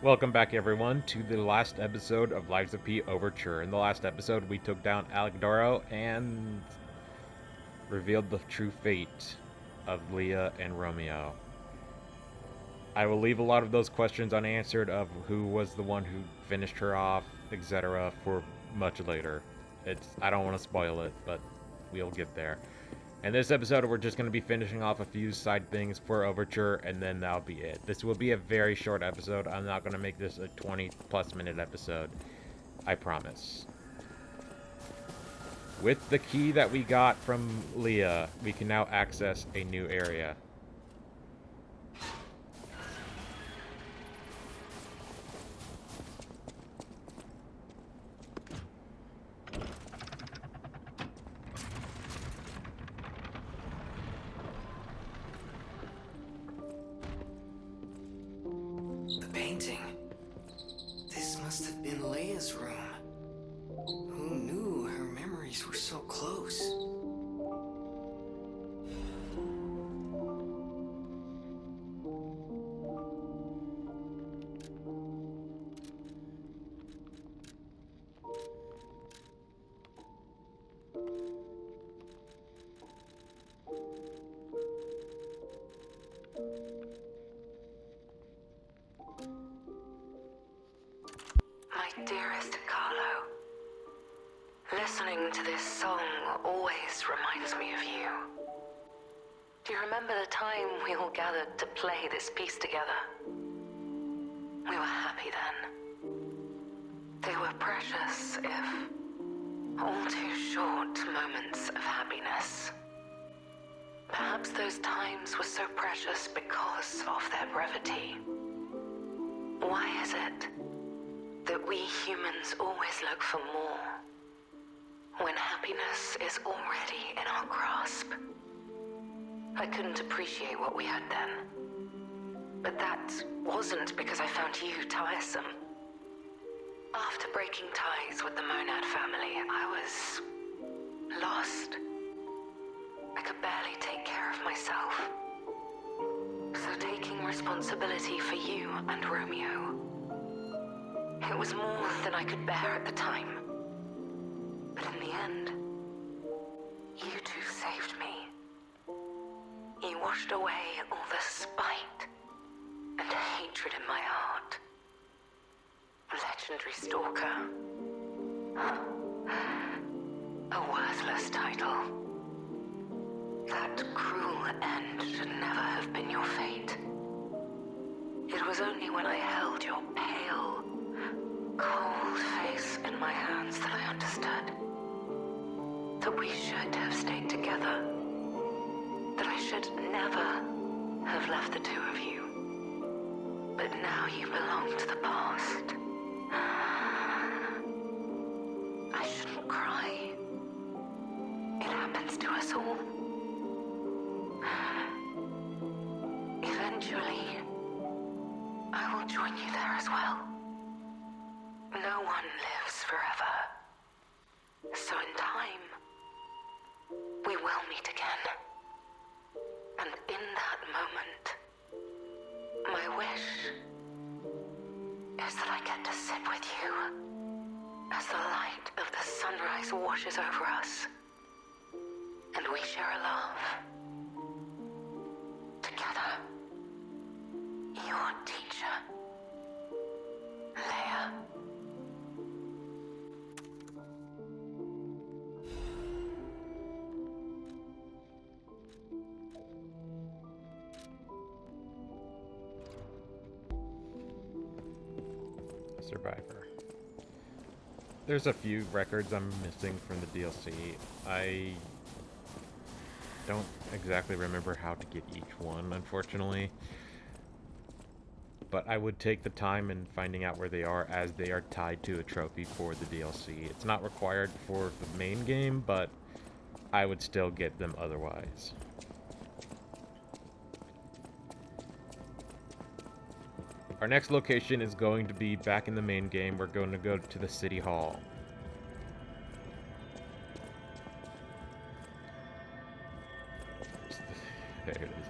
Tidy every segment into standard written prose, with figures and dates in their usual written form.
Welcome back, everyone, to the last episode of Lives of P Overture. In the last episode, we took down Alec and revealed the true fate of Leah and Romeo. I will leave a lot of those questions unanswered of who was the one who finished her off, etc., for much later. I don't want to spoil it, but we'll get there. In this episode, we're just going to be finishing off a few side things for Overture, and then that'll be it. This will be a very short episode. I'm not going to make this a 20-plus minute episode. I promise. With the key that we got from Leah, we can now access a new area. The painting. This must have been Leia's room. Who knew her memories were so close? My dearest Carlo, listening to this song always reminds me of you. Do you remember the time we all gathered to play this piece together? We were happy then. They were precious, if all too short moments of happiness. Perhaps those times were so precious because of their brevity. Why is it that we humans always look for more when happiness is already in our grasp? I couldn't appreciate what we had then, but that wasn't because I found you tiresome. After breaking ties with the Monad family, I was lost. I could barely take care of myself. So taking responsibility for you and Romeo, it was more than I could bear at the time. But in the end, you two saved me. You washed away all the spite and hatred in my heart. Legendary stalker. A worthless title. That cruel end should never have been your fate. It was only when I held your pale, cold face in my hands that I understood that we should have stayed together, that I should never have left the two of you. But now you belong to the past. I shouldn't cry. It happens to us all. Eventually, I will join you there as well. No one lives forever. So in time, we will meet again. And in that moment, my wish is that I get to sit with you as the light of the sunrise washes over us, and we share a laugh together. Your teacher, Leia. Survivor. There's a few records I'm missing from the DLC. I don't exactly remember how to get each one, unfortunately. But I would take the time in finding out where they are, as they are tied to a trophy for the DLC. It's not required for the main game, but I would still get them otherwise. Our next location is going to be back in the main game. We're going to go to the City Hall. There it is.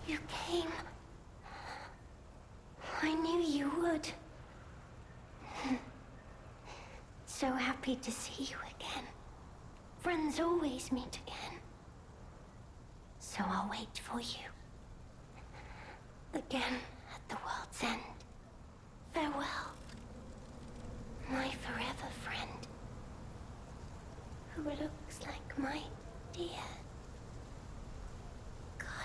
You came. I knew you would. So happy to see you again. Friends always meet again. So I'll wait for you. Again at the world's end. Farewell, my forever friend. Who looks like my dear Carlo.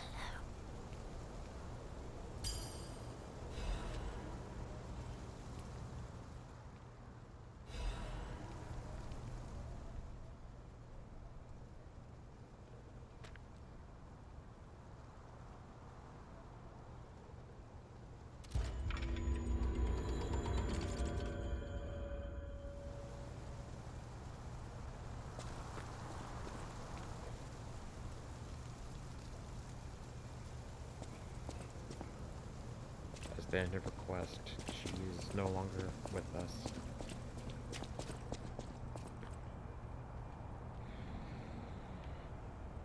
As the end of her quest, she is no longer with us.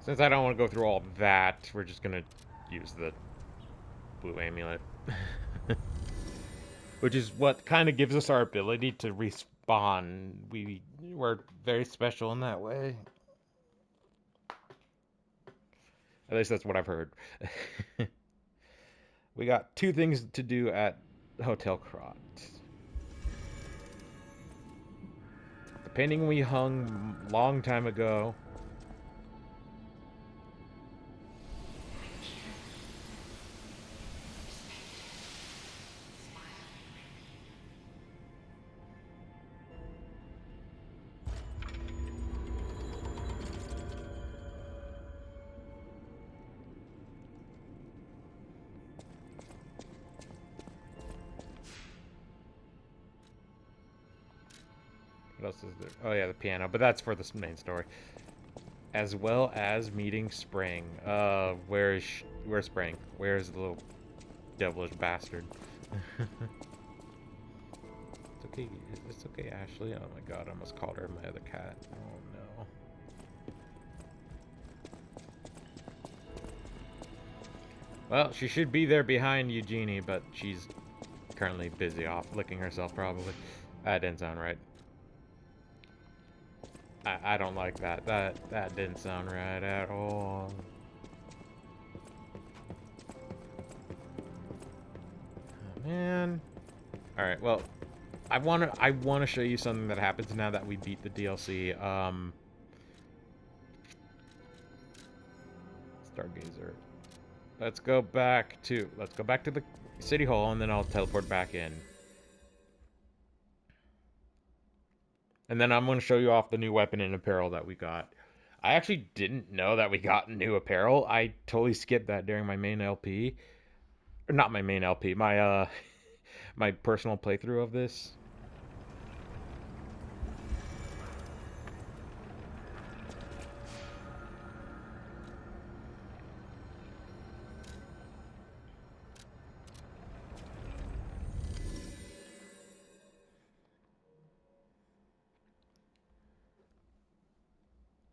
Since I don't want to go through all that, we're just gonna use the blue amulet. Which is what kind of gives us our ability to respawn. We're very special in that way. At least that's what I've heard. We got 2 things to do at Hotel Krot. The painting we hung long time ago. What else is there? Oh yeah, the piano, but that's for the main story. As well as meeting Spring. Where's Spring? Where's the little devilish bastard? It's okay. It's okay, Ashley. Oh my god, I almost called her my other cat. Oh no. Well, she should be there behind Eugenie, but she's currently busy off licking herself, probably. That didn't sound right. I don't like that. That didn't sound right at all. Oh, man. Alright, well, I wanna show you something that happens now that we beat the DLC. Stargazer. Let's go back to the City Hall, and then I'll teleport back in. And then I'm going to show you off the new weapon and apparel that we got. I actually didn't know that we got new apparel. I totally skipped that during my main LP. Or not my main LP, my my personal playthrough of this.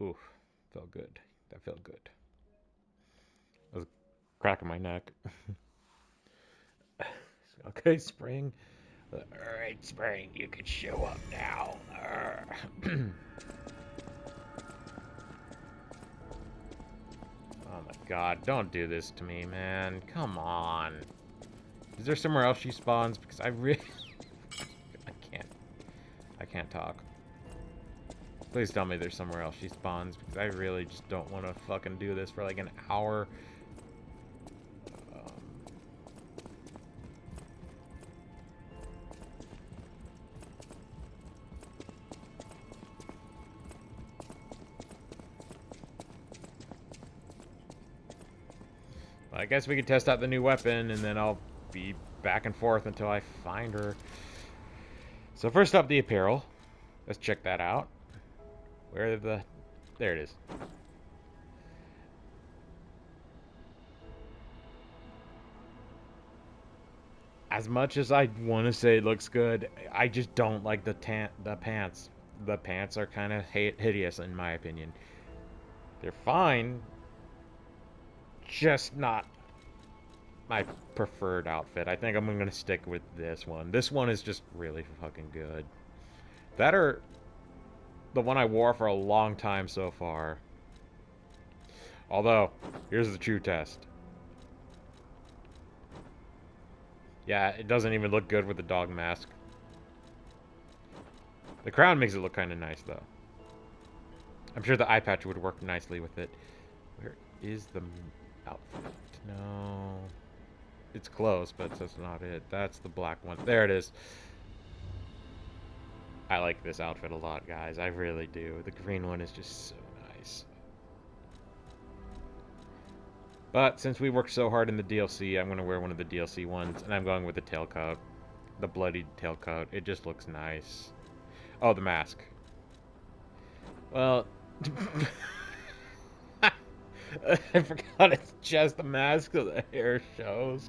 Oof, felt good. That felt good. I was cracking my neck. Okay, Spring. Alright, Spring, you can show up now. Oh my god, don't do this to me, man. Come on. Is there somewhere else she spawns? Because I really... I can't talk. Please tell me there's somewhere else she spawns, because I really just don't want to fucking do this for like an hour. I guess we could test out the new weapon, and then I'll be back and forth until I find her. So first up, the apparel. Let's check that out. Where the... There it is. As much as I want to say it looks good, I just don't like the pants. The pants are kind of hideous, in my opinion. They're fine. Just not my preferred outfit. I think I'm going to stick with this one. This one is just really fucking good. That or the one I wore for a long time so far. Although, here's the true test. Yeah, it doesn't even look good with the dog mask. The crown makes it look kind of nice, though. I'm sure the eye patch would work nicely with it. Where is the outfit? No. It's close, but that's not it. That's the black one. There it is. I like this outfit a lot, guys. I really do. The green one is just so nice. But since we worked so hard in the DLC, I'm going to wear one of the DLC ones, and I'm going with the tailcoat. The bloodied tailcoat. It just looks nice. Oh, the mask. Well... I forgot it's just the mask so the hair shows.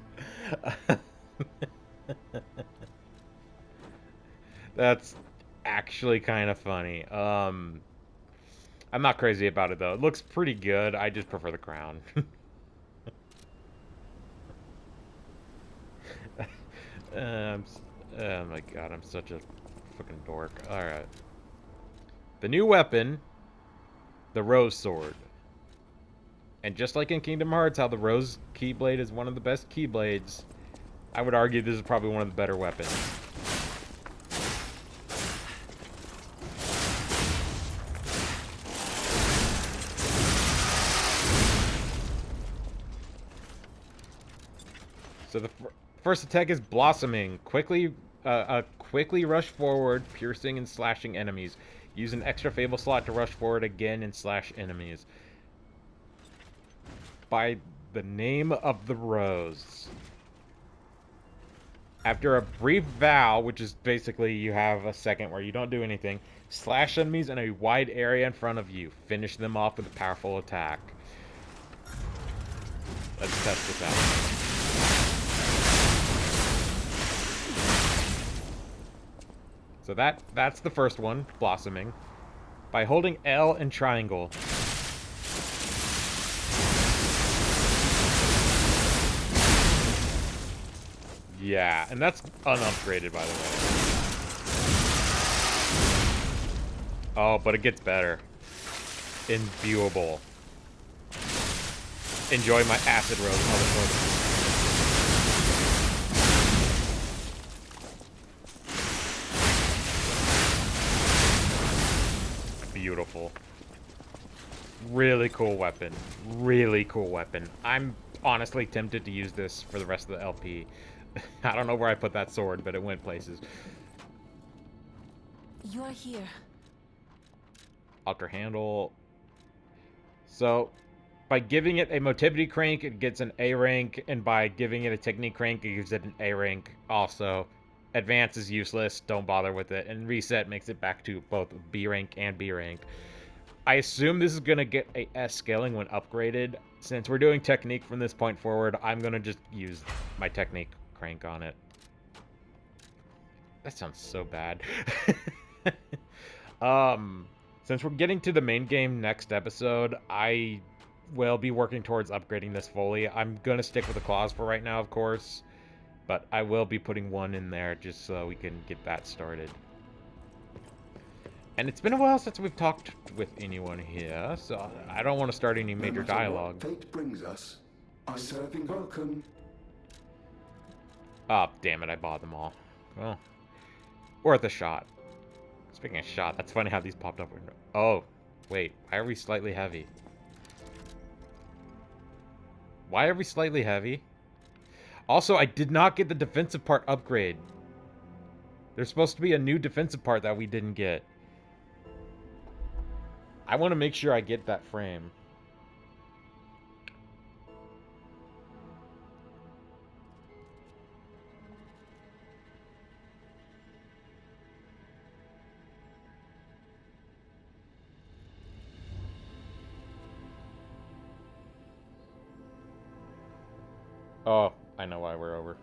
That's actually kind of funny. I'm not crazy about it though. It looks pretty good. I just prefer the crown. um, oh my god, I'm such a fucking dork. Alright. The new weapon, the Rose Sword. And just like in Kingdom Hearts, how the Rose Keyblade is one of the best Keyblades, I would argue this is probably one of the better weapons. So the first attack is Blossoming. Quickly rush forward, piercing and slashing enemies. Use an extra Fable slot to rush forward again and slash enemies. By the name of the Rose. After a brief vow, which is basically you have a second where you don't do anything, slash enemies in a wide area in front of you. Finish them off with a powerful attack. Let's test this out. So that's the first one, Blossoming. By holding L and triangle. Yeah, and that's unupgraded, by the way. Oh, but it gets better. Inviewable. Enjoy my acid rose. Beautiful. Really cool weapon. Really cool weapon. I'm honestly tempted to use this for the rest of the LP. I don't know where I put that sword, but it went places. You are here. Ultra handle. So, by giving it a motivity crank, it gets an A rank, and by giving it a technique crank, it gives it an A rank also. Advance is useless, don't bother with it, and reset makes it back to both B rank and B rank. I assume this is going to get a S scaling when upgraded. Since we're doing technique from this point forward, I'm going to just use my technique crank on it. That sounds so bad. Since we're getting to the main game next episode, I will be working towards upgrading this fully. I'm going to stick with the claws for right now, of course. But I will be putting one in there just so we can get that started. And it's been a while since we've talked with anyone here, so I don't want to start any major dialogue. Fate brings us. Our serving welcome. Oh, damn it, I bought them all. Well, worth a shot. Speaking of shot, that's funny how these popped up. Oh, wait, why are we slightly heavy? Why are we slightly heavy? Also, I did not get the defensive part upgrade. There's supposed to be a new defensive part that we didn't get. I want to make sure I get that frame. Oh, I know why we're over.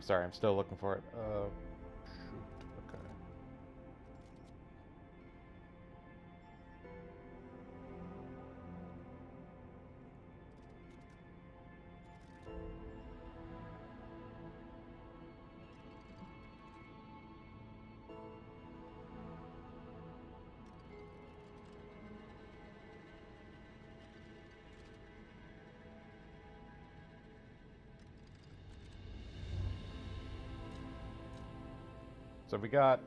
I'm sorry, I'm still looking for it. Shoot. Okay. So we got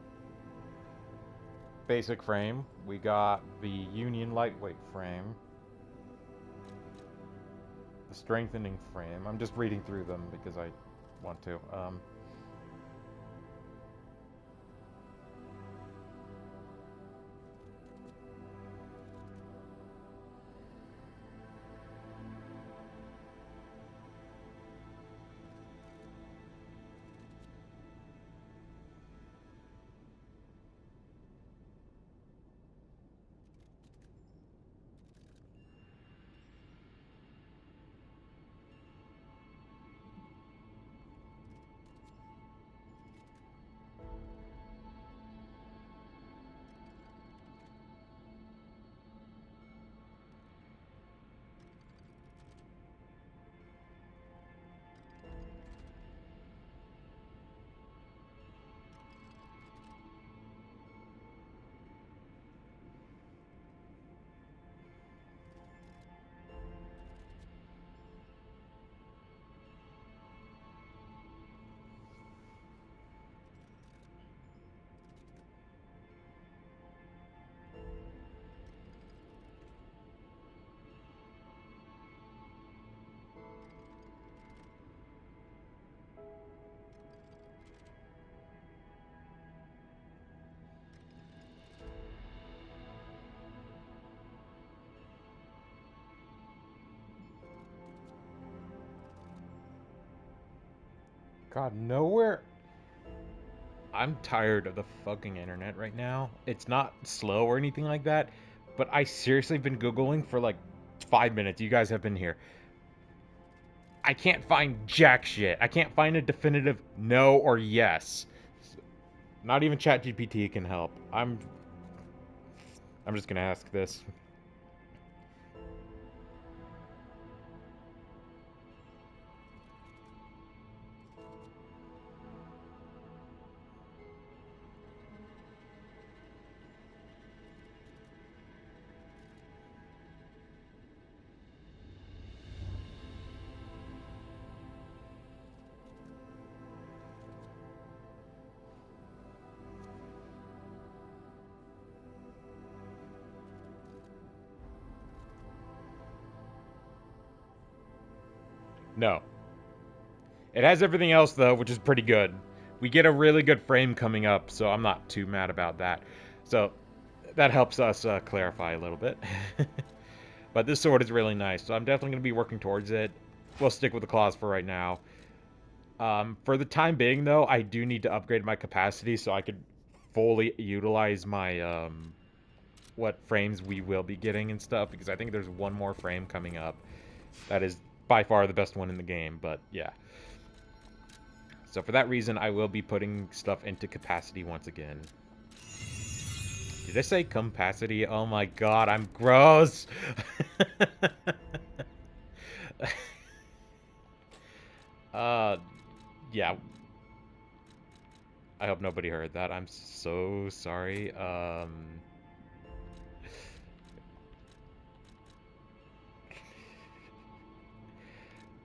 basic frame, we got the Union lightweight frame, the strengthening frame. I'm just reading through them because I want to. God, nowhere. I'm tired of the fucking internet right now. It's not slow or anything like that, but I seriously been Googling for like 5 minutes. You guys have been here. I can't find jack shit. I can't find a definitive no or yes. Not even ChatGPT can help. I'm just gonna ask this. No. It has everything else though, which is pretty good. We get a really good frame coming up, so I'm not too mad about that. So that helps us clarify a little bit. But this sword is really nice, so I'm definitely going to be working towards it. We'll stick with the claws for right now. For the time being, though, I do need to upgrade my capacity so I could fully utilize my, what frames we will be getting and stuff, because I think there's one more frame coming up that is by far the best one in the game, but yeah. So for that reason, I will be putting stuff into capacity once again. Did I say capacity? Oh my god, I'm gross! Yeah. I hope nobody heard that. I'm so sorry.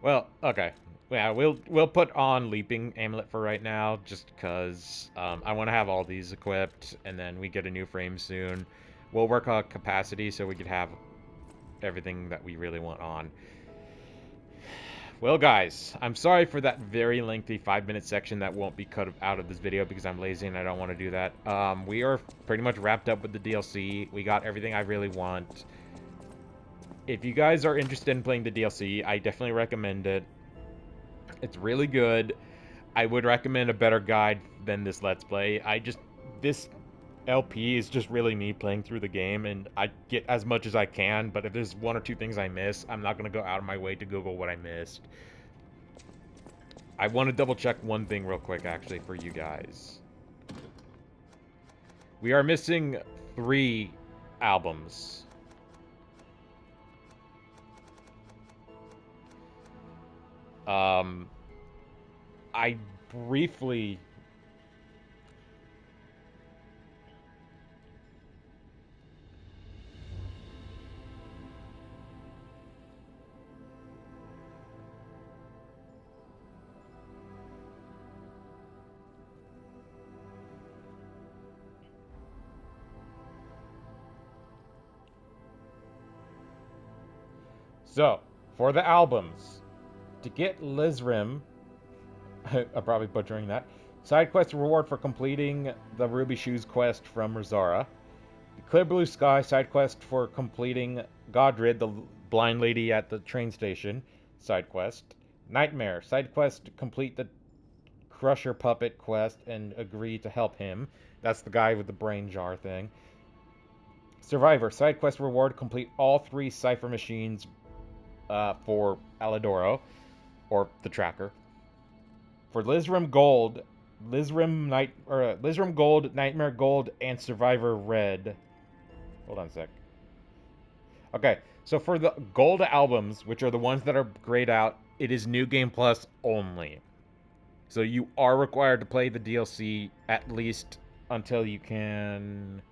Well, okay. Yeah, we'll put on Leaping Amulet for right now, just because I want to have all these equipped, and then we get a new frame soon. We'll work on capacity so we could have everything that we really want on. Well, guys, I'm sorry for that very lengthy 5-minute section that won't be cut out of this video because I'm lazy and I don't want to do that. We are pretty much wrapped up with the DLC. We got everything I really want. If you guys are interested in playing the DLC, I definitely recommend it. It's really good. I would recommend a better guide than this Let's Play. This LP is just really me playing through the game, and I get as much as I can, but if there's one or two things I miss, I'm not going to go out of my way to Google what I missed. I want to double check one thing real quick, actually, for you guys. We are missing 3 albums. I briefly... So, for the albums, to get Lizrim, I'm probably butchering that, side quest reward for completing the Ruby Shoes quest from Rizara, the Clear Blue Sky side quest for completing Godrid, the blind lady at the train station, side quest, Nightmare, side quest to complete the Crusher Puppet quest and agree to help him. That's the guy with the brain jar thing. Survivor, side quest reward, complete all 3 cipher machines for Alidoro, or the tracker. For Lizrim Gold, Lizrim Gold, Nightmare Gold, and Survivor Red. Hold on a sec. Okay, so for the gold albums, which are the ones that are grayed out, it is New Game Plus only. So you are required to play the DLC at least until you can...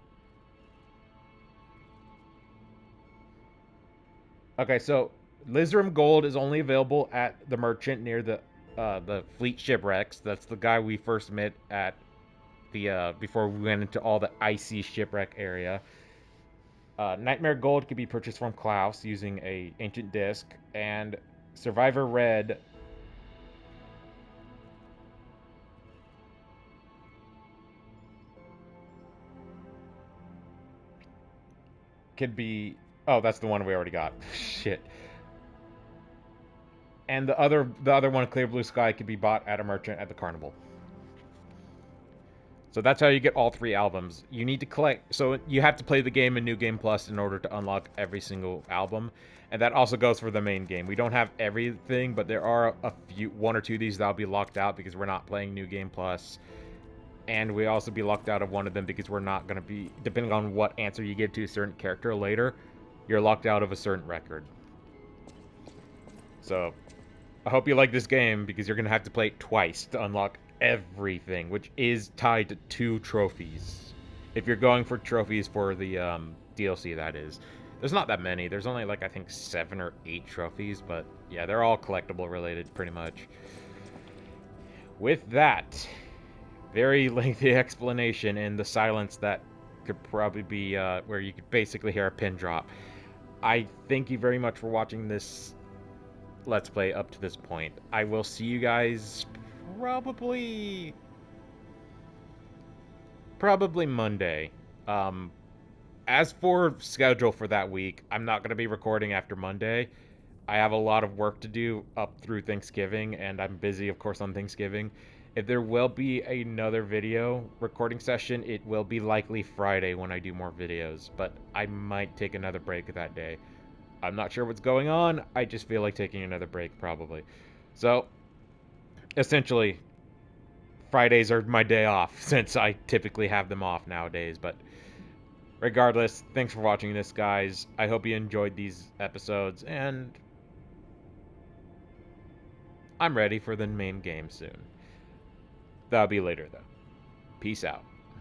Okay, so Lizrim Gold is only available at the merchant near the fleet shipwrecks. That's the guy we first met at the before we went into all the icy shipwreck area. Nightmare Gold can be purchased from Klaus using a ancient disc, and Survivor Red could be... Oh, that's the one we already got. Shit. And the other one, Clear Blue Sky, could be bought at a merchant at the carnival. So that's how you get all 3 albums. You need to collect... So you have to play the game in New Game Plus in order to unlock every single album. And that also goes for the main game. We don't have everything, but there are a few, 1 or 2 of these that'll be locked out because we're not playing New Game Plus. And we also be locked out of one of them because we're not going to be... Depending on what answer you give to a certain character later, you're locked out of a certain record. So, I hope you like this game because you're going to have to play it twice to unlock everything, which is tied to 2 trophies. If you're going for trophies for the DLC, that is. There's not that many. There's only like, I think, 7 or 8 trophies, but yeah, they're all collectible related pretty much. With that, very lengthy explanation and the silence that could probably be where you could basically hear a pin drop. I thank you very much for watching this Let's Play up to this point. I will see you guys probably Monday. As for schedule for that week, I'm not going to be recording after Monday. I have a lot of work to do up through Thanksgiving, and I'm busy, of course, on Thanksgiving. If there will be another video recording session, it will be likely Friday when I do more videos, but I might take another break that day. I'm not sure what's going on. I just feel like taking another break, probably. So, essentially, Fridays are my day off, since I typically have them off nowadays, but regardless, thanks for watching this, guys. I hope you enjoyed these episodes, and I'm ready for the main game soon. That'll be later, though. Peace out.